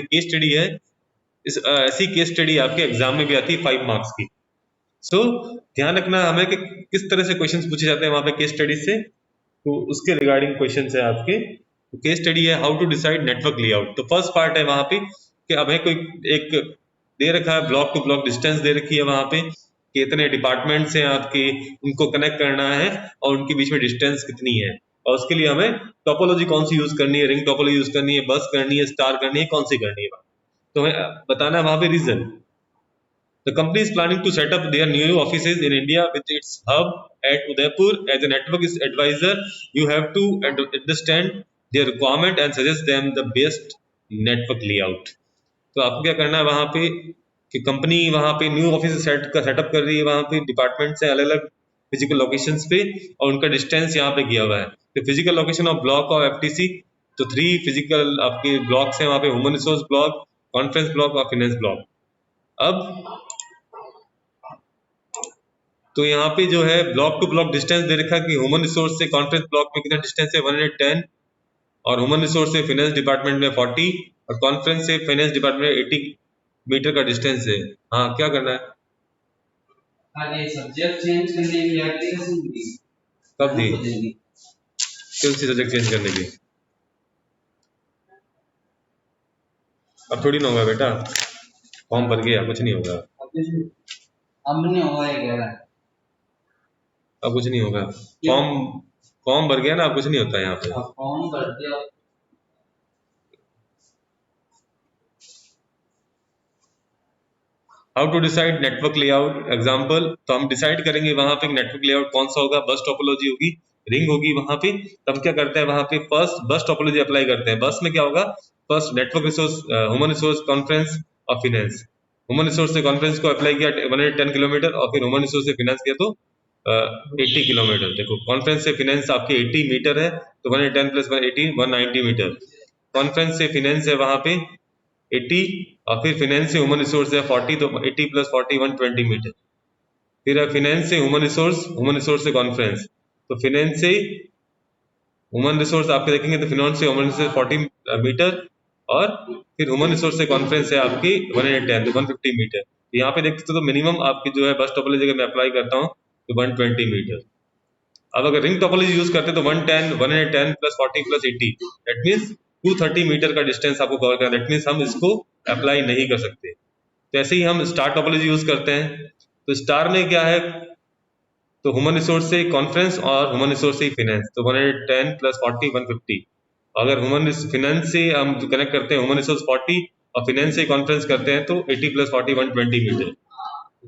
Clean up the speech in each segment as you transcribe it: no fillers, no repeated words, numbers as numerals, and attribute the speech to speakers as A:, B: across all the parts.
A: Case study है, ऐसी case study आपके एग्जाम में भी आती है 5 मार्क्स की। सो ध्यान रखना हमें कि किस तरह से क्वेश्चंस पूछे जाते हैं वहां पे केस स्टडी से, तो उसके रिगार्डिंग क्वेश्चंस है आपके। तो केस स्टडी है how to decide network layout. तो फर्स्ट पार्ट है वहां पे कि हमें कोई एक दे रखा है, ब्लॉक टू ब्लॉक डिस्टेंस दे रखी है वहां पे कि इतने डिपार्टमेंट्स हैं आपके, उनको कनेक्ट करना है और उनके बीच में डिस्टेंस कितनी है, और उसके लिए हमें टोपोलॉजी कौन सी यूज करनी है, रिंग टोपोलॉजी यूज करनी है, बस करनी है, स्टार करनी है, कौन सी करनी है, तो हमें बताना है वहां पे reason. The company is planning to set up their new offices in India with its hub at Udaipur. As a network advisor, you have to understand their requirement and suggest them the best network layout. तो आपको क्या करना है वहाँ पे कि company वहाँ पे न्यू ऑफिस सेटअप कर रही है, वहाँ पे डिपार्टमेंट से अलग अलग फिजिकल लोकेशंस पे, और उनका डिस्टेंस यहाँ पे किया हुआ है। तो फिजिकल लोकेशन ऑफ ब्लॉक और एफटीसी, तो 3 फिजिकल आपके ब्लॉक्स हैं वहाँ पे, human resource block, conference block और फाइनेंस ब्लॉक। अब तो यहाँ पे जो है ब्लॉक टू ब्लॉक डिस्टेंस दे रखा है कि ह्यूमन रिसोर्स से कॉन्फ्रेंस ब्लॉक में कितना डिस्टेंस है 110, और ह्यूमन रिसोर्स से फाइनेंस डिपार्टमेंट में 40, और कॉन्फ्रेंस से फाइनेंस डिपार्टमेंट में 80 मीटर का डिस्टेंस है। हाँ, क्या करना है?
B: ये सब्जेक्ट चेंज करने की एप्लीकेशन दी
A: कब दी? कौन सी सब्जेक्ट चेंज करने की? अब थोड़ी ना होगा बेटा, फॉर्म भर गया, कुछ नहीं होगा।
B: अब नहीं होगा, ये कह रहा है
A: अब कुछ नहीं होगा, फॉर्म भर गया ना, अब कुछ नहीं होता यहाँ पे।
B: फॉर्म भर दिया।
A: How to decide network layout example, तो हम डिसाइड करेंगे वहां पे नेटवर्क लेआउट कौन सा होगा। बस टोपोलॉजी होगी, रिंग होगी वहां पे। तब क्या करते हैं वहां पे, फर्स्ट बस टोपोलॉजी अप्लाई करते हैं। बस में क्या होगा, first network resource, human resource, conference और फाइनेंस। ह्यूमन रिसोर्स से कॉन्फ्रेंस को अप्लाई किया 110 किलोमीटर, और फिर ह्यूमन रिसोर्स से फाइनेंस किया तो 80 किलोमीटर। देखो कॉन्फ्रेंस से फाइनेंस आपकी 80 मीटर है, तो 110 प्लस 180 190 मीटर। कॉन्फ्रेंस से फाइनेंस है वहां पे 80, और फिर फाइनेंस से ह्यूमन रिसोर्स है 40, तो 80 प्लस 40 120 मीटर। फिर है फाइनेंस से ह्यूमन रिसोर्स से कॉन्फ्रेंस, तो फाइनेंस से ह्यूमन रिसोर्स आपके देखेंगे तो फाइनेंस से ह्यूमन रिसोर्स 40 मीटर, और फिर ह्यूमन रिसोर्स से कॉन्फ्रेंस है आपकी 110 तो 150 मीटर। तो यहाँ पे देखते तो मिनिमम आपकी जो है बस टोपोलॉजी अगर मैं अप्लाई करता हूँ तो 120 मीटर। अब अगर रिंग टोपोलॉजी यूज करते हैं तो 110 plus 40 plus 80, that means 230 metre का डिस्टेंस आपको कवर करना। दैट मीन्स हम इसको अप्लाई नहीं कर सकते। तो ऐसे ही हम स्टार टोपोलॉजी यूज करते हैं। तो स्टार में क्या है, तो ह्यूमन रिसोर्स से कॉन्फ्रेंस और ह्यूमन रिसोर्स से फाइनेंस, तो 110 प्लस 40 150। अगर ह्यूमन फाइनेंस से हम कनेक्ट करते हैं ह्यूमन रिसोर्स 40, और फाइनेंस से कॉन्फ्रेंस करते हैं तो 80 प्लस 40 120 मीटर।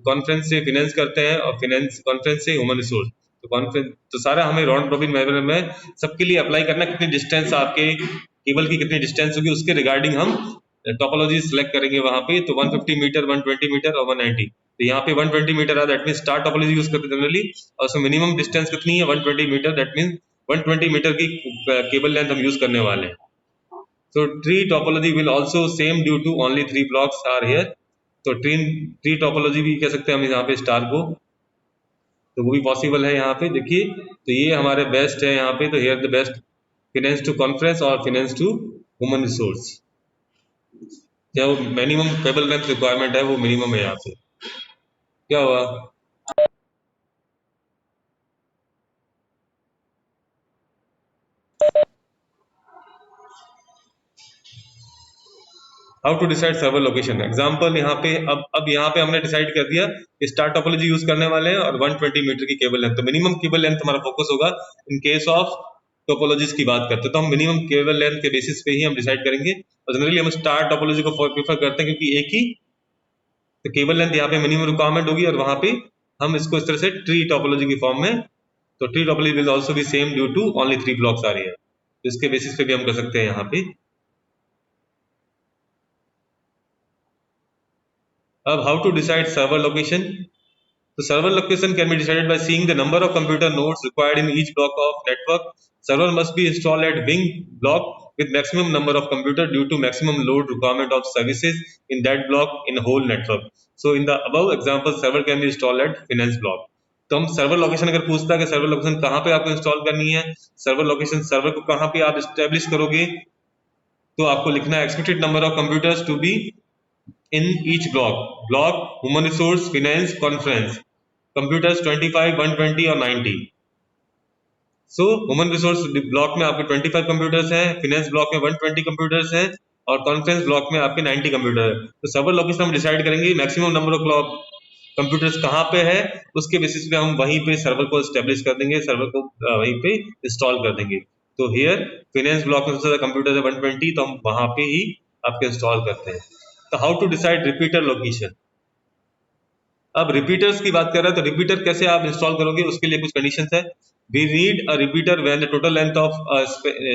A: कॉन्फ्रेंस से फाइनेंस करते हैं और फाइनेंस कॉन्फ्रेंस से ह्यूमन रिसोर्स, तो कॉन्फ्रेंस, तो सारा हमें राउंड रॉबिन मैनर में सबके लिए अप्लाई करना, कितनी डिस्टेंस आपके केबल की कितनी डिस्टेंस होगी उसके रिगार्डिंग हम टोपोलॉजी सिलेक्ट करेंगे वहां पे। तो 150 मीटर, 120 मीटर और 190। तो यहाँ पे 120 मीटर है, that mean star topology use करते हैं जनरली, और उसमें मिनिमम डिस्टेंस कितनी है 120 मीटर, दैट मीन 120 मीटर की केबल लेंथ हम यूज करने वाले हैं। So tree topology will also same due to only 3 blocks are here. तो ट्री टोपोलॉजी भी कह सकते हैं हम यहाँ पे स्टार को, तो वो भी पॉसिबल है यहाँ पे। देखिए तो ये हमारे बेस्ट है यहाँ पे, तो here the best finance to conference और फाइनेंस टू ह्यूमन रिसोर्स। क्या वो मिनिमम केबल लेंथ रिक्वायरमेंट है, वो मिनिमम है यहाँ पे। क्या हुआ? How to decide server location example, यहाँ पे अब यहाँ पे हमने डिसाइड कर दिया कि स्टार टोपोलॉजी यूज करने वाले हैं और 120 मीटर की केबल लेंथ। तो मिनिमम केबल लेंथ हमारा फोकस होगा इन केस ऑफ टोपोलॉजीज की बात करते हैं, तो हम मिनिमम केबल लेंथ के बेसिस पे ही हम डिसाइड करेंगे। और जनरली हम स्टार टोपोलॉजी को प्रीफर करते हैं क्योंकि एक ही तो केबल लेंथ यहाँ पे मिनिमम रिक्वायरमेंट होगी, और वहां पे हम इसको इस तरह से ट्री टोपोलॉजी की फॉर्म में, तो tree topology will also be same due to only 3 blocks आ रही है, तो इसके बेसिस पे भी हम कर सकते हैं यहाँ पे। अब how to decide server location, तो server location can be decided by seeing the number of computer nodes required in each block of network. Server must be installed at wing block with maximum number of computer due to maximum load requirement of services in that block in whole network. So in the above example, server can be installed at finance block. तो हम server location अगर पूछता है कि server location कहाँ पे आपको install करनी है, सर्वर लोकेशन सर्वर को कहाँ पे आप स्टेब्लिश करोगे, तो आपको लिखना है expected number of computers to be in each block, human resource, finance, conference, computers 25, 120 और 90। सो ह्यूमन रिसोर्स ब्लॉक में आपके 25 कंप्यूटर्स हैं, फिनेंस ब्लॉक में 120 कंप्यूटर्स हैं और कॉन्फ्रेंस ब्लॉक में आपके 90 कंप्यूटर है। तो सर्वर लोकेशन हम डिसाइड करेंगे मैक्सिमम नंबर ऑफ कंप्यूटर्स कहाँ पे है, उसके बेसिस पे हम वहीं पे सर्वर को एस्टेब्लिश कर देंगे, सर्वर को वहीं पे इंस्टॉल कर देंगे। तो हियर फिनेंस ब्लॉक में सबसे ज्यादा कंप्यूटर है 120, तो हम वहां पे ही आपके इंस्टॉल करते हैं। तो how to decide repeater location. अब रिपीटर्स की बात कर रहे हैं, तो रिपीटर कैसे आप इंस्टॉल करोगे, उसके लिए कुछ कंडीशंस है। We need a repeater when the total length of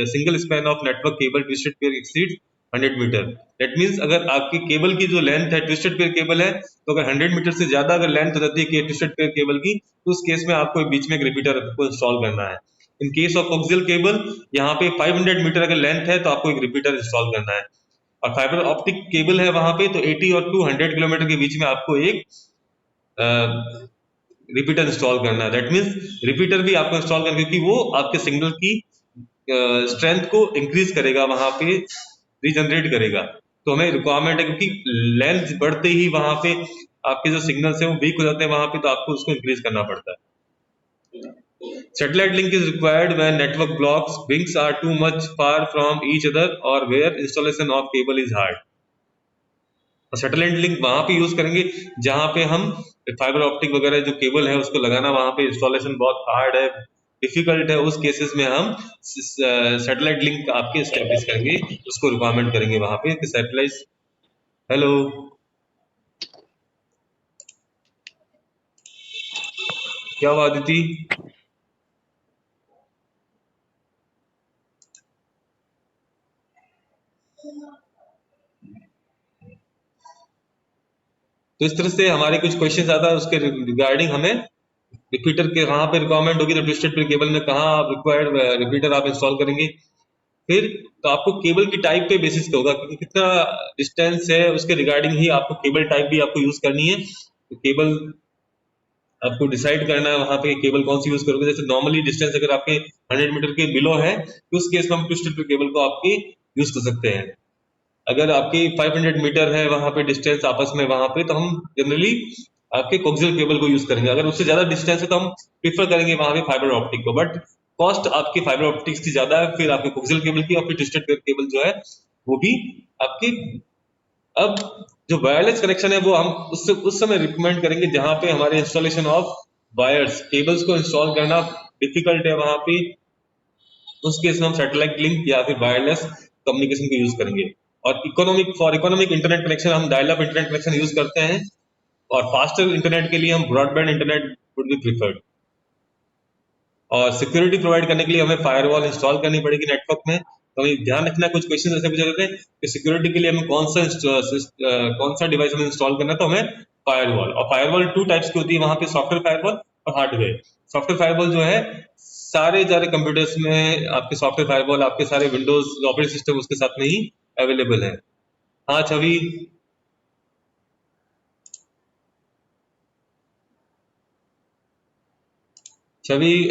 A: single span of network cable twisted pair exceeds 100 metre. That means अगर आपकी केबल की जो लेंथ है, ट्विस्टेड पेयर केबल है, तो अगर 100 मीटर से ज्यादा अगर लेंथ हो जाती है ट्विस्टेड पेयर केबल की, तो उस केस में आपको बीच में एक रिपीटर को इंस्टॉल करना है। इन केस ऑफ कोक्सियल केबल, यहाँ पे 500 मीटर अगर लेंथ है तो आपको एक रिपीटर इंस्टॉल करना है। और फाइबर ऑप्टिक केबल है वहां पे, तो 80 और 200 किलोमीटर के बीच में आपको एक रिपीटर इंस्टॉल करना है। दैट मींस रिपीटर भी आपको इंस्टॉल करना, क्योंकि वो आपके सिग्नल की स्ट्रेंथ को इंक्रीज करेगा, वहां पे रीजनरेट करेगा। तो हमें रिक्वायरमेंट है, क्योंकि लेंथ बढ़ते ही वहां पे आपके जो सिग्नल्स हैं वो वीक हो जाते हैं वहां पे, तो आपको उसको इंक्रीज करना पड़ता है। Satellite link is required when network blocks wings are too much far from each other or where installation of cable is hard। Satellite link वहां पे यूज करेंगे जहां पे हम फाइबर ऑप्टिक वगैरह जो केबल है उसको लगाना वहां पे इंस्टॉलेशन बहुत हार्ड है, डिफिकल्ट है। उस केसेस में हम सैटेलाइट लिंक आपके स्टैब्लिश करेंगे, उसको रिक्वायरमेंट करेंगे वहां पे कि सैटेलाइट। हेलो, क्या हुआ अदिति? तो इस तरह से हमारे कुछ क्वेश्चन आता है, उसके रिगार्डिंग हमें रिपीटर के कहाँ पे रिक्वायरमेंट होगी, तो ट्विस्टेड पेयर केबल में कहाँ आप रिक्वायर्ड रिपीटर आप इंस्टॉल करेंगे। फिर तो आपको केबल की टाइप पे बेसिस पे होगा, क्योंकि कितना डिस्टेंस है उसके रिगार्डिंग ही आपको केबल टाइप भी आपको यूज करनी है। तो केबल आपको डिसाइड करना है वहां पे केबल कौन सी यूज करोगे। जैसे नॉर्मली डिस्टेंस अगर आपके 100 मीटर के बिलो है, तो उस केस में हम ट्विस्टेड पेयर केबल को आपके यूज कर सकते हैं। अगर आपकी 500 मीटर है वहां पे डिस्टेंस आपस में वहां पे, तो हम जनरली आपके कोक्सियल केबल को यूज करेंगे। अगर उससे ज्यादा डिस्टेंस है तो हम प्रीफर करेंगे वहां पे फाइबर ऑप्टिक को, बट कॉस्ट आपकी फाइबर ऑप्टिक्स की ज्यादा है, फिर आपके कोक्सियल केबल की, और फिर ट्विस्टेड पेयर केबल जो है वो भी आपकी। अब जो वायरलेस कनेक्शन है वो हम उससे उस समय रिकमेंड करेंगे जहां पे हमारे इंस्टॉलेशन ऑफ वायर्स केबल्स को इंस्टॉल करना डिफिकल्ट है वहां पे। उस केस में हम सैटेलाइट लिंक या फिर वायरलेस कम्युनिकेशन को यूज करेंगे। और इकोनॉमिक इंटरनेट कनेक्शन हम dial up internet connection use करते हैं, और फास्टर इंटरनेट के लिए हम broadband internet would be preferred. और सिक्योरिटी प्रोवाइड करने के लिए हमें फायरवॉल इंस्टॉल करनी पड़ेगी नेटवर्क में। तो हमें ध्यान रखना है, कुछ क्वेश्चन ऐसे पूछे जाते हैं कि सिक्योरिटी के लिए हमें कौन सा डिवाइस हमें इंस्टॉल करना है, तो हमें फायरवॉल। और फायरवॉल 2 टाइप्स की होती है वहां पे, सॉफ्टवेयर फायरवॉल और हार्डवेयर। सॉफ्टवेयर फायरवॉल जो है सारे कंप्यूटर्स में आपके सॉफ्टवेयर फायरवॉल आपके सारे विंडोज ऑपरेटिंग सिस्टम उसके साथ में ही अवेलेबल है। हाँ छवि,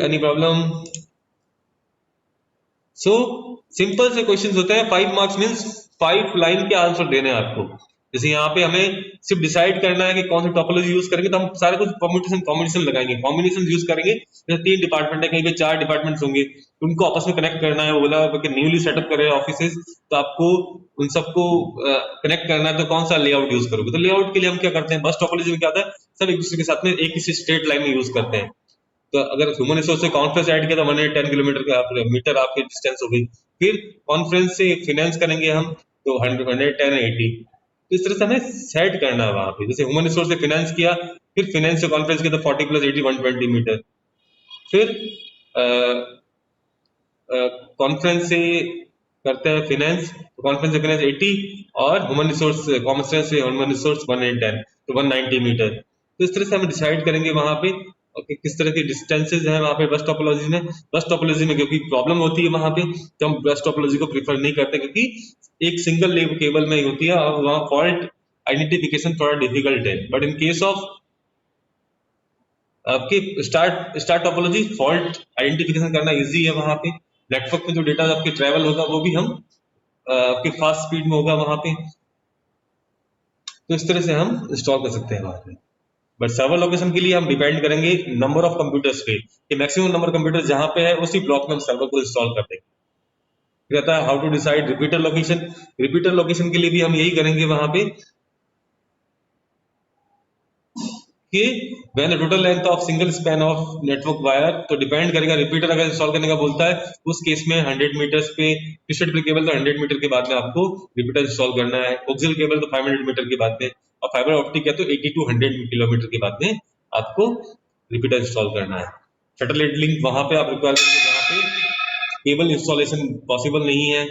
A: एनी प्रॉब्लम? सो सिंपल से क्वेश्चंस होते हैं, 5 मार्क्स मींस 5 लाइन के आंसर देने हैं आपको। जैसे यहाँ पे हमें सिर्फ डिसाइड करना है कि कौन सी टोपोलॉजी यूज करेंगे, तो हम सारे कुछ कॉम्बिनेशन लगाएंगे, कॉम्बिनेशन यूज करेंगे। जैसे 3 डिपार्टमेंट है, कहीं पे 4 डिपार्टमेंट्स होंगे, तो उनको आपस में कनेक्ट करना है। बोला कि न्यूली सेटअप करे ऑफिसेज, तो आपको उन सबको कनेक्ट करना है, तो कौन सा लेआउट यूज करोगे। तो लेआउट के लिए हम क्या करते हैं, बस टोपोलॉजी में क्या होता है, सब एक दूसरे के साथ में एक ही स्ट्रेट लाइन में यूज करते हैं। तो अगर ह्यूमन रिसोर्स से कॉन्फ्रेंस ऐड किया तो 110 किलोमीटर के मीटर आपकी डिस्टेंस हो गई। फिर कॉन्फ्रेंस से फिनेंस करेंगे हम, तो 110 80। तो इस तरह से हमें सेट करना है वहां पे। जैसे ह्यूमन रिसोर्स से फिनेंस किया, फिर फिनेंस से कॉन्फ्रेंस किया, तो 40 + 80 120 मीटर। फिर कॉन्फ्रेंस से करते हैं फिनेंस, तो कॉन्फ्रेंस से फिनेंस 80, और ह्यूमन रिसोर्स कॉन्फ्रेंस से ह्यूमन रिसोर्स 110, तो 190 मीटर। तो इस तरह से हम डिसाइड करेंगे वहां पे कि किस तरह की डिस्टेंसेज हैं वहां पे बस टोपोलॉजी में। बस टोपोलॉजी में क्योंकि प्रॉब्लम होती है वहां पे, तो हम बस टोपोलॉजी को प्रीफर नहीं करते, क्योंकि एक सिंगल लेव केबल में ही होती है और वहाँ फॉल्ट आइडेंटिफिकेशन थोड़ा डिफिकल्ट है। बट इन केस ऑफ आपकी स्टार टोपोलॉजी, फॉल्ट आइडेंटिफिकेशन करना इजी है वहां पे। नेटवर्क में जो डेटा आपके ट्रैवल होगा वो भी हम आपके फास्ट स्पीड में होगा वहां पे। तो इस तरह से हम इंस्टॉल कर सकते हैं वहां पे। बट सर्वर लोकेशन के लिए हम डिपेंड करेंगे नंबर ऑफ कंप्यूटर्स पे कि मैक्सिमम नंबर कंप्यूटर जहां पे है उसी ब्लॉक में हम सर्वर को इंस्टॉल कर देंगे। फिर आता है how to decide repeater location. Repeater location के लिए भी हम यही करेंगे वहां पे कि when total length of single span of network wire, तो डिपेंड करेगा रिपीटर अगर इंस्टॉल करने का बोलता है उस केस में 100 मीटर्स पे, ट्विस्टेड पे केबल तो 100 मीटर के बाद में आपको रिपीटर इंस्टॉल करना है, कोक्सियल केबल तो 500 मीटर के बाद में, और फाइबर ऑप्टिक है तो 80 टू 100 किलोमीटर के बाद में आपको रिपीटर इंस्टॉल करना है। सैटेलाइट लिंक वहां पे आप रिक्वायर करेंगे जहाँ पे केबल इंस्टॉलेशन पॉसिबल नहीं है,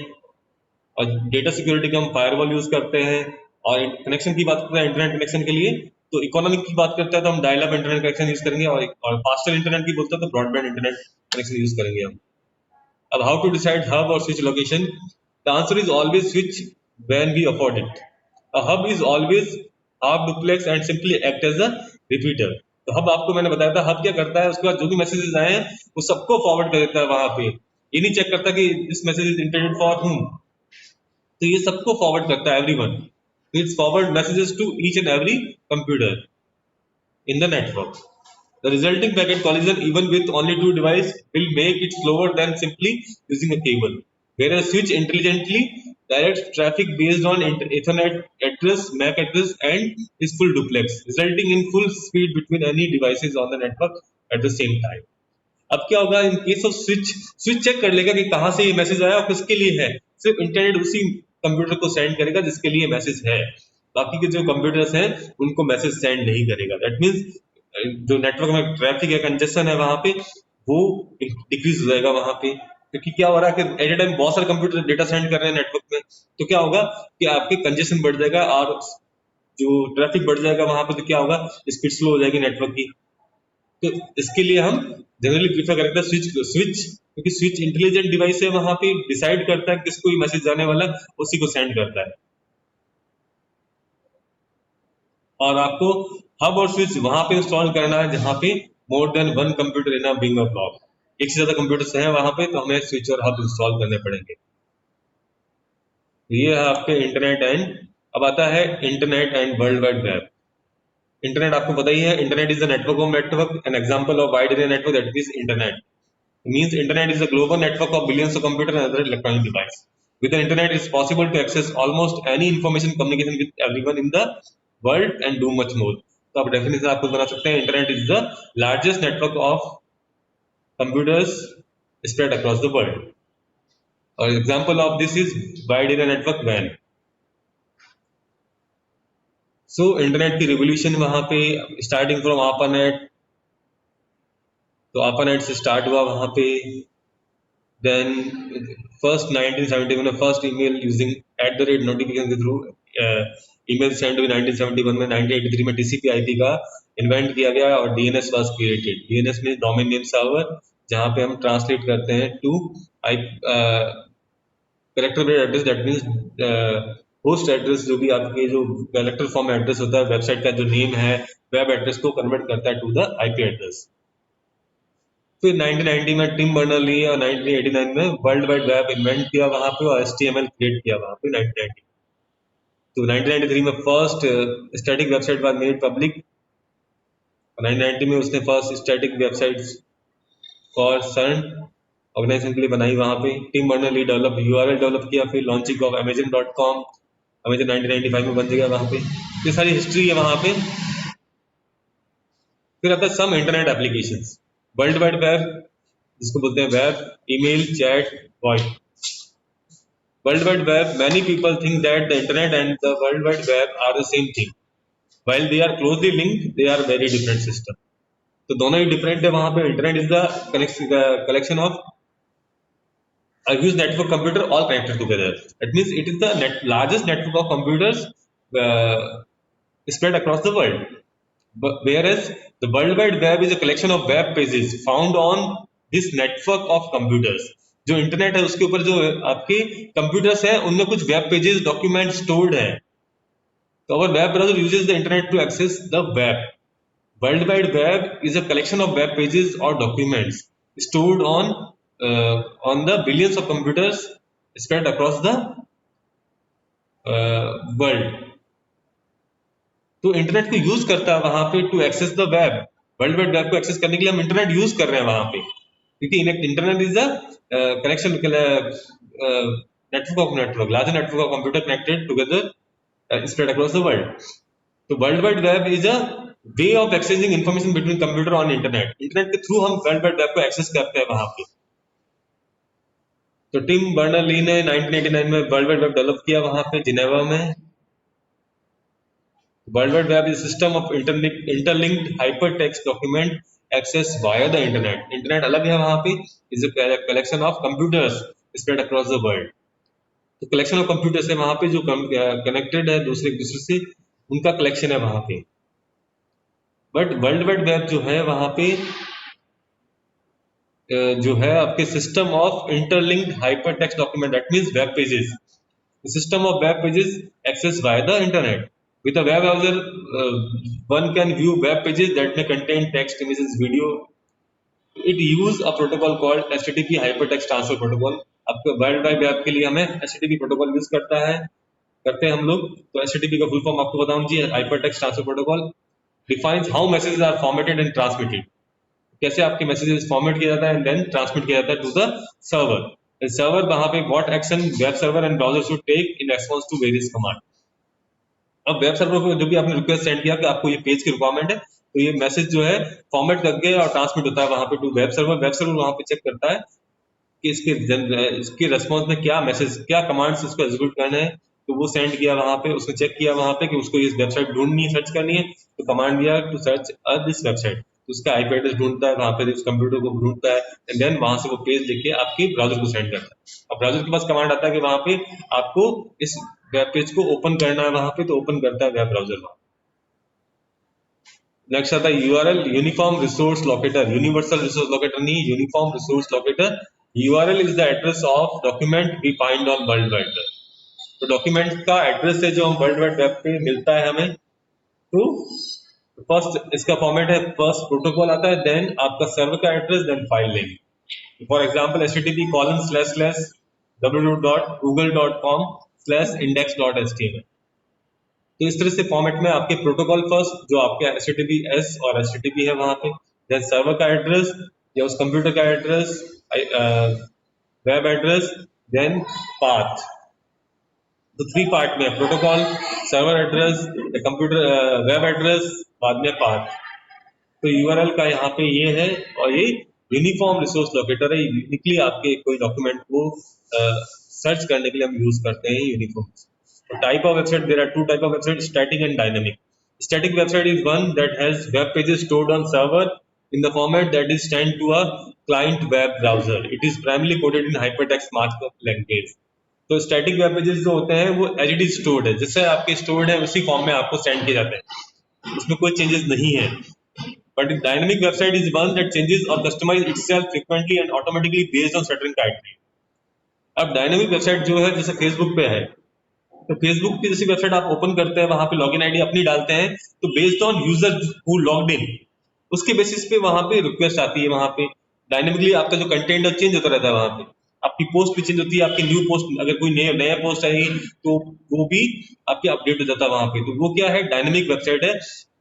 A: और डेटा सिक्योरिटी का हम फायरवॉल यूज करते हैं। और कनेक्शन की बात करते हैं इंटरनेट कनेक्शन के लिए, तो इकोनॉमिक की बात करते हैं तो हम dial up internet connection use करेंगे, और फास्टर इंटरनेट की बोलते हैं तो ब्रॉडबैंड इंटरनेट कनेक्शन यूज करेंगे हम। अब हाउ टू डिसाइड हब और switch location, the answer is always switch when we afford it. A hub is always half duplex and simply act as a repeater. तो hub आपको मैंने बताया था, hub क्या करता है, उसके बाद जो भी मैसेजेस आए हैं वो सबको फॉरवर्ड कर देता है वहां पे, ये नहीं चेक करता कि this message is intended for whom, तो ये सबको फॉरवर्ड करता है everyone. It's forward messages to each and every computer in the network. The resulting packet collision, even with only two devices, will make it slower than simply using a cable. Whereas switch intelligently directs traffic based on Ethernet address, MAC address, and is full duplex, resulting in full speed between any devices on the network at the same time. अब क्या होगा in case of switch, switch check कर लेगा कि कहाँ से ये message आया और किसके लिए है, सिर्फ इंटरनेट उसी कंप्यूटर को सेंड करेगा जिसके लिए मैसेज है, बाकी के जो कंप्यूटर्स हैं उनको मैसेज सेंड नहीं करेगा। दैट मीन्स जो नेटवर्क में ट्रैफिक है, कंजेशन है वहां पे, वो डिक्रीज हो जाएगा वहां पे, क्योंकि क्या हो रहा है कि एट ए टाइम बहुत सारे कंप्यूटर डेटा सेंड कर रहे हैं नेटवर्क में, तो क्या होगा कि आपके कंजेशन बढ़ जाएगा और जो ट्रैफिक बढ़ जाएगा वहां पे, तो क्या होगा स्पीड स्लो हो जाएगी नेटवर्क की। तो इसके लिए हम जनरली प्रीफर करते हैं स्विच, क्योंकि स्विच इंटेलिजेंट डिवाइस है, वहां पे डिसाइड करता है किसको ये मैसेज जाने वाला, उसी को सेंड करता है। और आपको हब और स्विच वहां पे इंस्टॉल करना है जहां पे more than one computer in a being of block, एक से ज्यादा कंप्यूटर्स हैं वहां पे, तो हमें स्विच और हब इंस्टॉल करने पड़ेंगे। ये है आपके इंटरनेट एंड, अब आता है internet and world wide web. Internet आपको पता ही है, internet is the network of network, an example of wide area network, that is internet. Means internet is a global network of billions of computers and other electronic devices. With the internet, it's possible to access almost any information communication with everyone in the world and do much more. तो आप definition आप खुद बना सकते हैं, internet is the largest network of computers spread across the world. और example of this is wide area network वैन। So internet की रिवोल्यूशन वहां पे स्टार्टिंग फ्रॉम ARPANET, तो ARPANET से स्टार्ट हुआ वहां पे, then first 1971 में फर्स्ट ईमेल यूजिंग @notification के थ्रू ईमेल सेंड हुई 1971 में। 1983 में TCP/IP का इन्वेंट किया गया और DNS वाज क्रिएटेड। DNS में डोमेन नेम सर्वर, जहां पे हम ट्रांसलेट करते हैं to character based address, that means host address, जो भी आपके जो कैरेक्टर फॉर्म एड्रेस होता है वेबसाइट का जो नेम है, वेब एड्रेस को कन्वर्ट करता है टू द IP एड्रेस। फिर 1990 में टिम बर्नर ली और 1989 में वर्ल्ड वाइड वेब इन्वेंट किया वहां पे और HTML क्रिएट किया वहां पे 1990। तो 1993 में first static website was made public. 1990 में उसने first static website for CERN organisation के लिए बनाई वहां पे। Tim Berners Lee develop URL develop किया, फिर लॉन्चिंग ऑफ Amazon.com, Amazon 1995 में बन गया वहां पे। ये सारी हिस्ट्री है वहां पे। फिर आता है some internet applications. World wide Web जिसको बोलते हैं web, email, chat, voice. World Wide Web, many people think that the internet and the World Wide Web are the same thing. While they are closely linked, they are very different systems. तो दोनों ही different है वहां पे। Internet is the collection of a huge network computer all connected together. That means it is the largest network of computers spread across the world. Whereas the World Wide Web is a collection of web pages found on this network of computers. जो internet है उसके ऊपर जो आपके computers है उनमें कुछ web pages, document stored है। तो our web browser uses the internet to access the web. World Wide Web is a collection of web pages or documents stored on the billions of computers spread across the world. तो internet को use करता है वहां पे to access the web. World wide web को access करने के लिए हम इंटरनेट यूज कर रहे हैं वहां पे, क्योंकि internet is a connection network of network, larger network of computer connected together spread across the world. तो World wide web is a way of exchanging information between computer on internet. Internet के through हम World wide web को access करते हैं वहां पे। तो Tim Berners ली ने 1989 में वर्ल्ड वाइड वेब डेवलप किया वहां पे जिनेवा में। World wide web is system of interlinked hypertext document access via the internet. Internet अलग है वहां पे, is a collection of computers spread across the world. तो कलेक्शन ऑफ कंप्यूटर्स है वहां पे जो कनेक्टेड है दूसरे दूसरे से, उनका कलेक्शन है वहां पे। बट वर्ल्ड वाइड वेब जो है वहां पे जो है आपके system of interlinked hypertext document, that means web pages. The system of web pages accessed via the internet. With a web browser, one can view web pages that may contain text, images, video. It use a protocol called HTTP Hypertext Transfer Protocol. आपके world wide web के लिए हमें HTTP protocol use करते हैं हम लोग। तो HTTP का फुल फॉर्म आपको बताऊं जी, hypertext transfer protocol defines how messages are formatted and transmitted. कैसे आपके मैसेजेस फॉर्मेट किया जाता है एंड देन ट्रांसमिट किया जाता है टू द सर्वर। सर्वर वहां पे what action web server and browser should take in response to various command. अब वेब सर्वर को जो भी आपने रिक्वेस्ट सेंड किया कि आपको ये पेज की रिक्वायरमेंट है, तो ये मैसेज जो है फॉर्मेट करके और ट्रांसमिट होता है वहां पे to web server. Web server वहां पे चेक करता है कि इसके रेस्पॉन्स में क्या मैसेज, क्या कमांड्स उसको एग्जीक्यूट करने हैं। तो वो सेंड किया वहां पे, उसने चेक किया वहां पे कि उसको इस वेबसाइट ढूंढनी है, सर्च करनी है, तो कमांड दिया टू सर्च दिस वेबसाइट। तो उसका आईपी एड्रेस ढूंढता है वहां पे, उस कंप्यूटर को ढूंढता है एंड देन वहां से वो पेज लेके आपके ब्राउजर को सेंड करता है। अब ब्राउजर के पास कमांड आता है कि वहां पे आपको इस वेब पेज को ओपन करना है वहां पे, तो ओपन करता है वेब ब्राउजर वहां। नेक्स्ट आता है URL, uniform resource locator. Universal resource locator नहीं, uniform resource locator. URL is the address of document we find on World wide Web. तो डॉक्यूमेंट का एड्रेस है जो हम वर्ल्ड वाइड वेब पे मिलता है हमें। तो फर्स्ट इसका फॉर्मेट है, फर्स्ट प्रोटोकॉल आता है, देन आपका सर्वर का address, then file name. For example http://www.google.com/index.html। तो इस तरह से फॉर्मेट में आपके प्रोटोकॉल फर्स्ट जो आपके HTTPS और HTTP है वहां पे, देन सर्वर का एड्रेस या उस कंप्यूटर का address, web address, then path. तो थ्री पार्ट में protocol, server address, computer web address, बाद में पाथ। तो यूआरएल का यहाँ पे ये है, और ये यूनिफॉर्म रिसोर्स लोकेटर है। यूनिकली आपके कोई डॉक्यूमेंट को सर्च करने के लिए हम यूज करते हैं uniform. Type of website, there are two type of website, static and dynamic. Static website is one that has web pages stored on server in the format that is sent to a client web browser. It is primarily coded in hypertext markup language. तो static web pages जो होते हैं वो as it is stored है, जैसे आपके stored है उसी फॉर्म में आपको सेंड किए जाते हैं, उसमें कोई चेंजेस नहीं है। But dynamic website is one that changes और customize itself frequently and automatically based on certain criteria. अब डायनेमिक वेबसाइट जो है जैसे फेसबुक पे है, तो फेसबुक की जैसी वेबसाइट आप ओपन करते हैं, वहां पे लॉगिन आईडी अपनी डालते हैं, तो based on user who logged in, उसके बेसिस पे वहां पे रिक्वेस्ट आती है। वहां पे डायनेमिकली आपका जो कंटेंट है चेंज होता रहता है, वहां पे आपकी पोस्ट भी चेंज होती है, आपकी न्यू पोस्ट अगर कोई नया पोस्ट आएगी तो वो भी आपके अपडेट हो जाता है वहां पे। तो वो क्या है, डायनेमिक वेबसाइट है,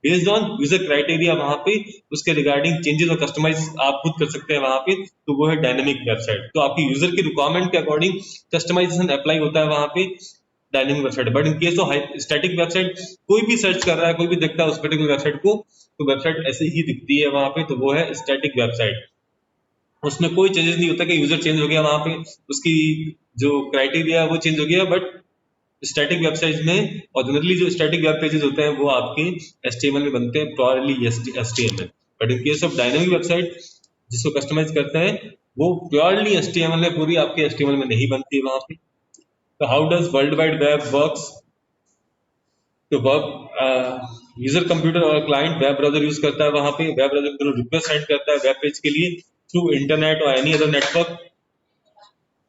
A: बेस्ड ऑन यूजर क्राइटेरिया वहां पे उसके रिगार्डिंग चेंजेस और कस्टमाइज आप खुद कर सकते हैं वहां पे। तो वो है डायनेमिक वेबसाइट। तो आपकी यूजर की रिक्वायरमेंट के अकॉर्डिंग कस्टमाइजेशन अप्लाई होता है वहां पे dynamic website. But in case of static website, कोई भी सर्च कर रहा है, कोई भी देखता है उस पर्टिकुलर वेबसाइट को, तो वेबसाइट ऐसे ही दिखती है वहां पे, तो वो है स्टैटिक वेबसाइट। उसमें कोई चेंजेस नहीं होता कि यूजर चेंज हो गया वहां पे, उसकी जो क्राइटेरिया है वो चेंज हो गया। बट स्टैटिक वेबसाइट में और जनरली जो स्टैटिक वेब पेजेस होते हैं वो आपके HTML में बनते हैं, purely HTML। But in case of dynamic website जिसको कस्टमाइज करते हैं, वो प्योरली HTML है, पूरी आपके HTML में नहीं बनती है वहां पे। तो how does world wide web works? तो यूजर कंप्यूटर और क्लाइंट वेब ब्राउजर यूज करता है वहां पे, वेब ब्राउजर रिक्वेस्ट सेंड करता है वेब पेज के लिए थ्रू इंटरनेट और any other network.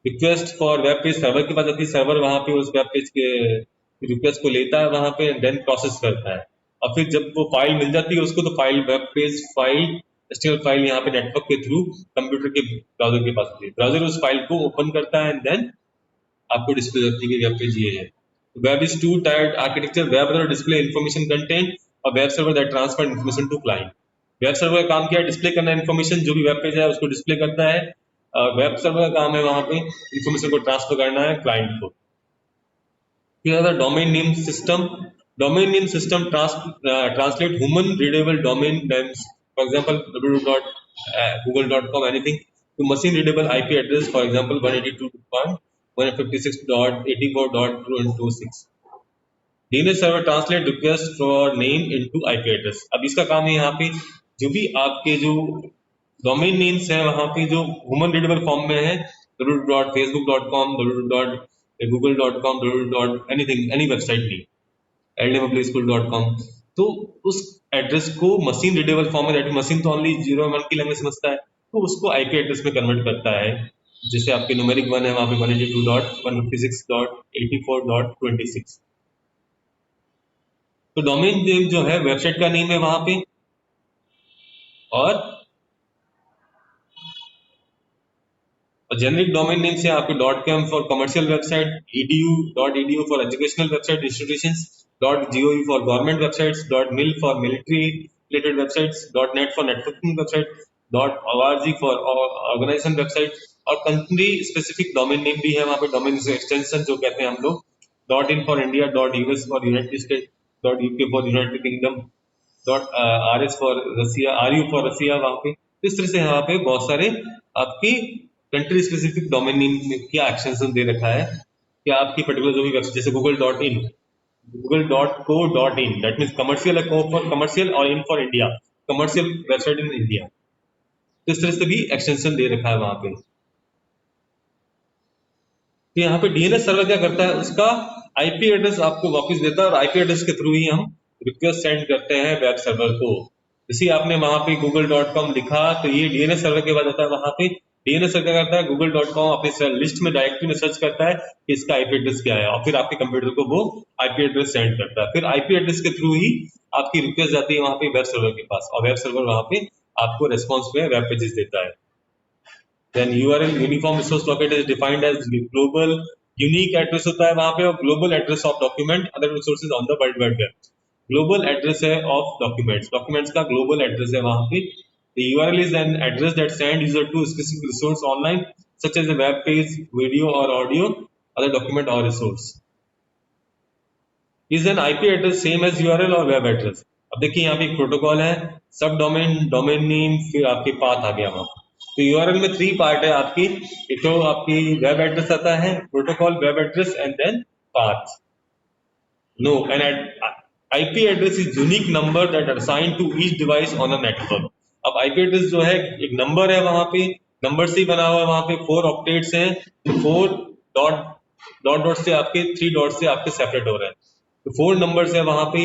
A: Request for web page server के पास आती है, सर्वर वहां पे उस वेब पेज के रिक्वेस्ट को लेता है वहां पे, देन प्रोसेस करता है। और फिर जब वो फाइल मिल जाती है उसको, तो file web page file HTML file यहाँ पे नेटवर्क के थ्रू कंप्यूटर के ब्राउजर के पास आती है। ब्राउजर उस फाइल को ओपन करता है एंड देन आपको डिस्प्ले करती है कि वेब पेज ये है। Web is two tiered architecture, web browser display information content और web server that transfer information to client. Web server का काम क्या है? डिस्प्ले करना इंफॉर्मेशन, जो भी वेब पेज है उसको डिस्प्ले करता है। वेब सर्वर का काम है वहां पे इंफॉर्मेशन को ट्रांसफर करना है क्लाइंट को। Here the domain name system. Domain name system translate human readable domain names. For example, www.google.com anything to machine readable IP address. For example, 182.156.84.226. DNS server translate request for name into IP address. अब इसका काम है यहाँ पे जो भी आपके जो डोमेन नेम्स हैं वहाँ पे जो ह्यूमन रीडेबल फॉर्म में है www.facebook.com, www.google.com, www.anything, any website नहीं, ldmpublicschool.com, तो उस एड्रेस को मशीन रीडेबल फॉर्म में, दैट मशीन तो ओनली 0 और 1 की लैंग्वेज समझता है, तो उसको आईपी एड्रेस में कन्वर्ट करता है। जैसे आपके न्यूमेरिक 1 है वहाँ पे 182.156.84.26। तो डोमेन नेम जो है वेबसाइट का नेम है वहां पे, और जेनरिक डोमेन नेम से आपके .com for commercial website, .edu for educational website institutions, .gov for government websites, .mil for military related websites, .net for networking website, .org for organisation website, और country specific domain name भी है वहां पे, domain extension जो कहते हैं हम लोग, .in for India, .us for United State, .uk for United Kingdom, .rs for Russia, RU for Russia वहां पे। तो इस तरह से यहाँ पे बहुत सारे आपकी कंट्री स्पेसिफिक डोमेन नेम में क्या एक्सटेंशन दे रखा है कि आपकी पर्टिकुलर जो भी वेबसाइट, जैसे google.in, google.co.in, that means commercial है, co फॉर कमर्शियल और in for India, commercial website in India. तो इस तरह से भी एक्सटेंशन दे रखा है वहां पे। तो यहाँ पे डीएनएस सर्वर क्या करता है, उसका आईपी एड्रेस आपको वापस देता है, और आईपी एड्रेस के थ्रू ही हम रिक्वेस्ट सेंड करते हैं वेब सर्वर को। जैसे आपने वहां पे google.com लिखा, तो ये डीएनएस सर्वर के बाद आता है वहां पे। डीएनएस सर्वर क्या करता है, google.com अपनी लिस्ट में डायरेक्टरी में सर्च करता है कि इसका आईपी एड्रेस क्या है, और फिर आपके कंप्यूटर को वो आईपी एड्रेस सेंड करता है। फिर आईपी एड्रेस के थ्रू ही आपकी रिक्वेस्ट जाती है वहां पे वेब सर्वर के पास, और वेब सर्वर वहां पे आपको रेस्पॉन्स में वेब पेजेस देता है। Then URL uniform resource locator is defined as global unique address होता है वहां पे, और global address of document other resources on the world wide web. Global address है of documents का global address है वहां पे। The URL is an address that send user to specific resource online such as a web page, video or audio, other document or resource. Is an IP address same as URL or web address? अब देखिए यहाँ पे एक protocol है, सब domain name, फिर आपके path आ गया वहां। तो यूआरएल में 3 पार्ट है आपकी, एक तो आपकी वेब एड्रेस आता है, protocol, web address and then path. No, an IP address is unique number that assigned to each device on a network. अब आईपी एड्रेस जो है एक नंबर है वहां पे, नंबर से ही बना हुआ है वहां पे, 4 ऑक्टेट्स हैं, तो 4 डॉट से आपके 3 डॉट से आपके सेपरेट हो रहे हैं, तो 4 नंबर्स है वहां पे,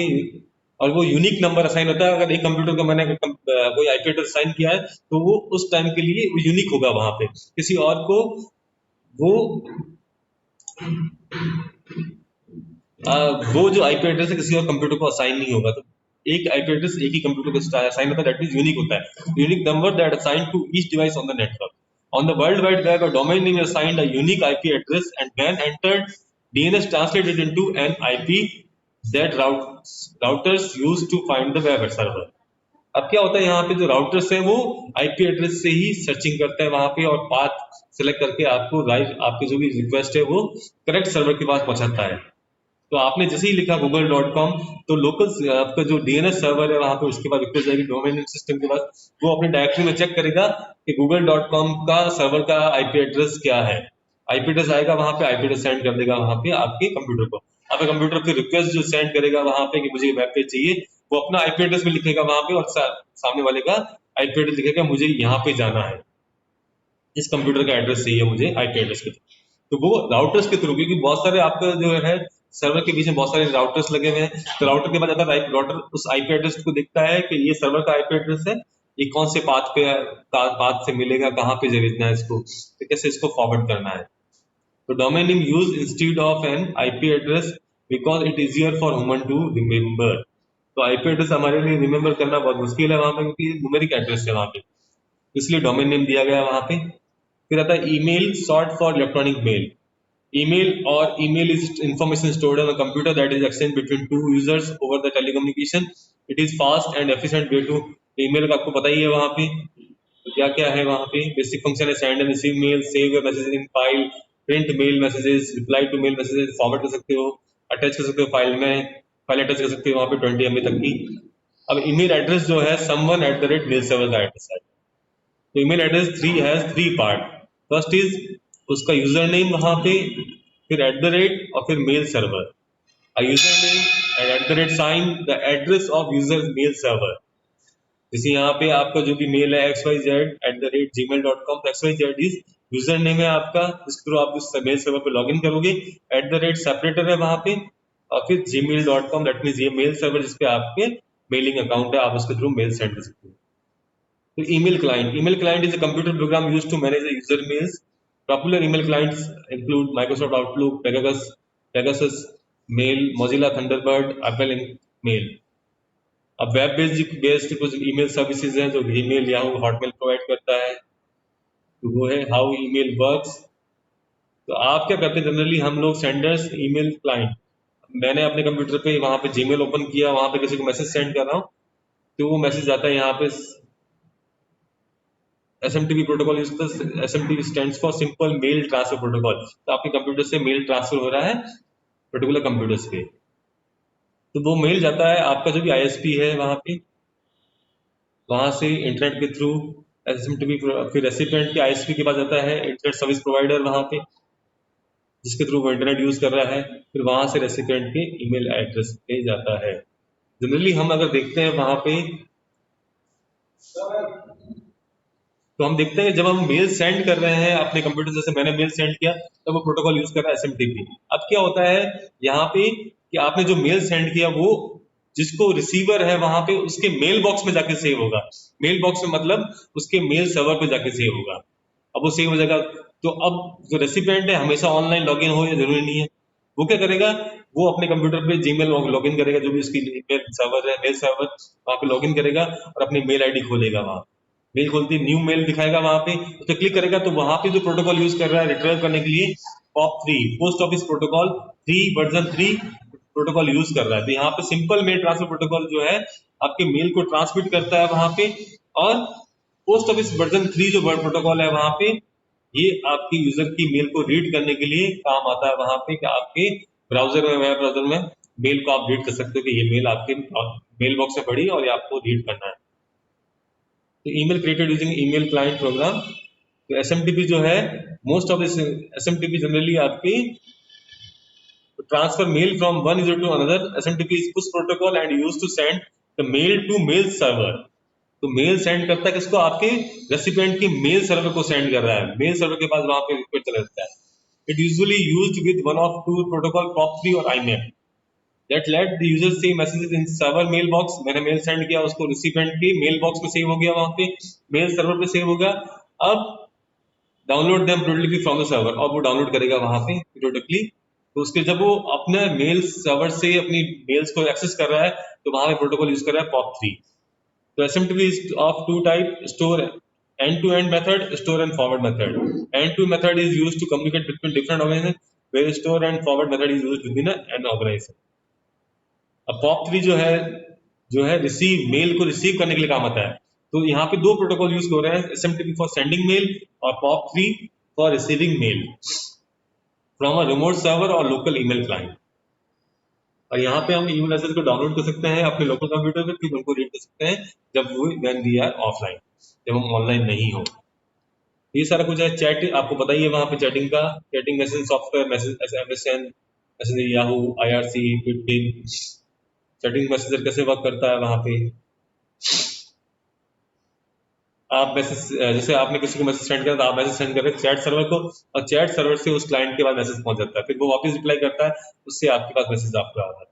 A: और वो यूनिक नंबर असाइन होता है। अगर एक कंप्यूटर को मैंने कोई आईपी एड्रेस असाइन किया है तो वो उस टाइम के लिए वो यूनिक होगा वहां पे, किसी और को वो जो आईपी एड्रेस है किसी और कंप्यूटर को असाइन नहीं होगा। तो एक आईपी एड्रेस एक ही कंप्यूटर को असाइन होता है, दैट मींस यूनिक होता है, unique number that assign to each device on the network. On the World Wide Web, a domain name is assigned a unique IP address, and when entered, DNS translated into an IP that routers use to find the web server. अब क्या होता है यहाँ पे, जो routers है वो IP address से ही सर्चिंग करते हैं वहां पे, और पाथ सेलेक्ट करके आपको आपकी जो भी रिक्वेस्ट है वो करेक्ट सर्वर के पास पहुंचाता है। तो आपने जैसे ही लिखा google.com, तो लोकल आपका जो डीएनएस सर्वर है वहां पे उसके बाद रिक्वेस्ट जाएगी डोमेन नेम सिस्टम के पास, वो अपनी डायरेक्टरी में चेक करेगा कि google.com का सर्वर का आईपी एड्रेस क्या है, आईपी एड्रेस आएगा वहां पे, आईपी एड्रेस सेंड कर देगा वहां पे आपके कंप्यूटर को। आपके कंप्यूटर फिर रिक्वेस्ट जो सेंड करेगा वहां पे कि मुझे वेब पेज चाहिए, वो अपना आईपी एड्रेस भी लिखेगा वहां पे, और सामने वाले का आईपी एड्रेस लिखेगा मुझे यहाँ पे जाना है, इस कंप्यूटर का एड्रेस चाहिए मुझे आईपी एड्रेस के थ्रू। तो वो राउटर्स के थ्रू, क्योंकि बहुत सारे आपका जो है सर्वर के बीच में बहुत सारे राउटर्स लगे हुए हैं, तो राउटर के बाद आता है राउटर उस आईपी एड्रेस को देखता है कि ये सर्वर का आईपी एड्रेस है, ये कौन से पाथ से मिलेगा, कहाँ पे भेजना है इसको, तो कैसे इसको फॉरवर्ड करना है। तो domain name use instead of an IP address because it easier for human to remember. तो आईपी एड्रेस हमारे लिए रिमेम्बर करना बहुत मुश्किल है वहां पे, क्योंकि न्यूमेरिक एड्रेस है वहां पे, इसलिए डोमेन नेम दिया गया वहां पे। फिर आता है email, short for electronic mail. email or email is information stored on a computer that is exchanged between two users over the telecommunication. It is fast and efficient way to, email का आपको पता ही है वहाँ पे तो क्या क्या है वहाँ पे बेसिक फंक्शन है send and receive mail, save your message in file, print mail messages, reply to mail messages, forward कर सकते हो, अटैच कर सकते हो फाइल में, फाइल अटैच कर सकते हो वहाँ पे 20 MB तक की। अब ईमेल एड्रेस जो है someone@mail server का एड्रेस है। तो email address has three part. First is उसका यूजर नेम वहाँ पे, फिर @ और फिर mail server. A username and @ sign the address of user's mail server। जैसे यहाँ पे आपका जो भी मेल है xyz@gmail.com, xyz is user name है आपका, जिस थ्रू आप उस मेल सर्वर पे लॉगिन करोगे, @ सेपरेटर है वहाँ पे, और फिर gmail.com दैट मीन्स ये मेल सर्वर जिसपे आपके मेलिंग अकाउंट है, आप उसके थ्रू मेल सेंड कर सकते हो। तो email client is a computer program used to manage the user mails. Popular email clients include Microsoft Outlook, Pegasus Mail, Mozilla Thunderbird, Apple Mail। अब वेब बेस्ड कुछ email services हैं जो Gmail, Yahoo, Hotmail provide करता है। तो वो है how email works. तो आप क्या करते हैं जनरली, हम लोग सेंडर्स ईमेल क्लाइंट, मैंने अपने कंप्यूटर पे वहाँ पे Gmail ओपन किया, वहाँ पे किसी को मैसेज सेंड कर रहा हूँ, तो वो मैसेज आता है यहाँ पे SMTP प्रोटोकॉल यूज करता है। SMTP stands for simple mail transfer protocol. तो आपके कंप्यूटर से मेल ट्रांसफर हो रहा है पर्टिकुलर कंप्यूटर्स पे, तो वो मेल जाता है आपका जो भी ISP है वहाँ पे, वहाँ से इंटरनेट के थ्रू SMTP, फिर रेसिपिएंट के ISP के पास जाता है इंटरनेट सर्विस प्रोवाइडर वहाँ पे, जिसके थ्रू वो इंटरनेट यूज कर रहा है, फिर वहाँ से रेसिपिएंट के ईमेल एड्रेस पे जाता है। जनरली हम अगर देखते हैं वहाँ पे, तो हम देखते हैं जब हम मेल सेंड कर रहे हैं अपने कंप्यूटर, जैसे मैंने मेल सेंड किया तब वो प्रोटोकॉल यूज कर रहा है SMTP। अब क्या होता है यहाँ पे कि आपने जो मेल सेंड किया वो जिसको रिसीवर है वहां पे उसके मेल बॉक्स में जाके सेव होगा। मेल बॉक्स में मतलब उसके मेल सर्वर पे जाके सेव होगा। अब वो सेव हो जाएगा, तो अब जो रेसिपिएंट है हमेशा ऑनलाइन लॉगिन हो या जरूरी नहीं है, वो क्या करेगा, वो अपने कंप्यूटर पे Gmail लॉगिन करेगा, जो भी उसकी मेल सर्वर है, मेल सर्वर वहाँ पे लॉगिन करेगा और अपनी मेल आईडी खोलेगा, वहाँ मेल खोलती न्यू मेल दिखाएगा, वहां पे उस पर क्लिक करेगा तो वहां पे जो प्रोटोकॉल यूज कर रहा है रिट्रीव करने के लिए POP3 post office protocol 3 version 3 protocol use कर रहा है। तो यहाँ पे सिंपल मेल ट्रांसफर प्रोटोकॉल जो है आपके मेल को ट्रांसमिट करता है वहां पे, और पोस्ट ऑफिस वर्जन 3 जो प्रोटोकॉल है वहां पे ये आपकी यूजर की मेल को रीड करने के लिए काम आता है वहां पे, कि आपके ब्राउजर में, वेब ब्राउजर में मेल को आप रीड कर सकते हो कि ये मेल आपके मेल बॉक्स में पड़ी और ये आपको रीड करना है। तो email created using email client program. तो SMTP जो है, most of this SMTP generally आपकी transfer mail from one user to another. SMTP is push protocol and used to send the mail to mail server. तो mail send करता है किसको, आपके recipient की मेल सर्वर को सेंड कर रहा है, मेल सर्वर के पास वहां पे रिक्वेस्ट चला जाता है। It usually used with one of two protocol POP3 और IMAP that let the user see messages in server mailbox। मैंने मेल सेंड किया, उसको रिसिपिएंट की मेल बॉक्स में सेव हो गया, वहां पे मेल सर्वर पे सेव होगा। अब download them periodically from the server, और वो डाउनलोड करेगा वहां पे periodically। तो उसके जब वो अपने मेल सर्वर से अपनी मेल्स को एक्सेस कर रहा है तो वहां पे प्रोटोकॉल यूज कर रहा है POP3। तो SMTP is of two type, store end-to-end method, store and forward method। End-to method is used to communicate between different organizations, where store and forward method is used within an organization। अब POP3 जो है receive, mail को receive करने के लिए काम आता है। तो यहाँ पे दो प्रोटोकॉल यूज हो रहे हैं, SMTP फॉर सेंडिंग मेल और POP3 for receiving mail from a remote server और लोकल ईमेल क्लाइंट। और यहाँ पे हम ईमेल मैसेज को डाउनलोड कर सकते हैं अपने लोकल कंप्यूटर पे, फिर उनको रीड कर सकते हैं जब वो व्हेन वी आर ऑफलाइन, जब हम ऑनलाइन नहीं हो। ये सारा कुछ है। चैट आपको पता ही है, वहाँ पे चैटिंग का, chatting message software, message MSN, Yahoo, IRC, Bitkin, chatting messenger कैसे वर्क करता है वहां पे। आप मैसेज, जैसे आपने किसी को मैसेज सेंड किया तो आप मैसेज सेंड कर रहे हैं चैट सर्वर को, और चैट सर्वर से उस क्लाइंट के पास मैसेज पहुंच जाता है, फिर वो वापस रिप्लाई करता है, उससे आपके पास मैसेज आपका आता है।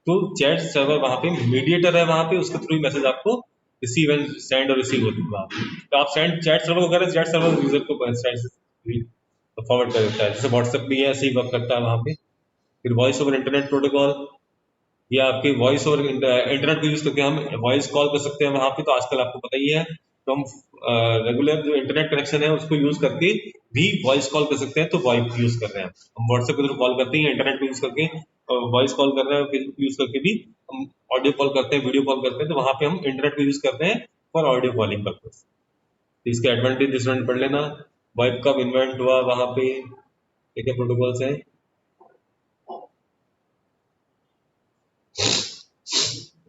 A: तो चैट सर्वर वहां पे मीडिएटर है, वहां पे उसके थ्रू मैसेज आपको रिसीव एंड सेंड और रिसीव होती है। तो आप सेंड चैट सर्वर को कर रहे हैं, चैट सर्वर यूजर को फॉरवर्ड कर देता है, जैसे व्हाट्सएप भी है ऐसे ही वर्क करता है वहां पे। फिर वॉइस ओवर इंटरनेट प्रोटोकॉल, या आपके वॉइस ओवर इंटरनेट को यूज करके हम वॉइस कॉल कर सकते हैं वहां पे। तो आजकल आपको पता ही है तो हम रेगुलर जो इंटरनेट कनेक्शन है उसको यूज करके भी वॉइस कॉल कर सकते हैं, तो वॉइस यूज कर रहे हैं हम व्हाट्सएप के थ्रू कॉल करते हैं, इंटरनेट को यूज करके वॉइस कॉल कर रहे हैं, फेसबुक यूज करके भी हम ऑडियो कॉल करते हैं, वीडियो कॉल करते हैं, तो वहां पे हम इंटरनेट को यूज करते हैं फॉर ऑडियो कॉलिंग पर्पज। इसके एडवांटेज डिसएडवांटेज पढ़ लेना। वाइप कब इन्वेंट हुआ, वहां पे क्या क्या प्रोटोकॉल्स हैं।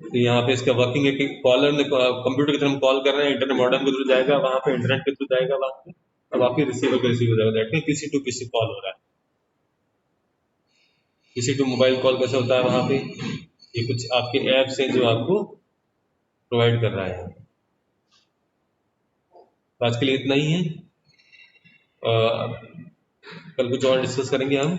A: तो यहाँ पे इसका वर्किंग है कि कॉलर ने कंप्यूटर की तरफ हम कॉल कर रहे हैं, इंटरनेट मॉडेम के थ्रू जाएगा, वहां पे इंटरनेट के थ्रू जाएगा, वहां पे अब आपके रिसीवर पे रिसीव हो जाएगा। दैट मीन किसी टू किसी कॉल हो रहा है। किसी टू मोबाइल कॉल कैसे होता है वहां पे, ये कुछ आपके ऐप्स हैं जो आपको प्रोवाइड कर रहा है। तो आज के लिए इतना ही है। कल कुछ और डिस्कस करेंगे हम।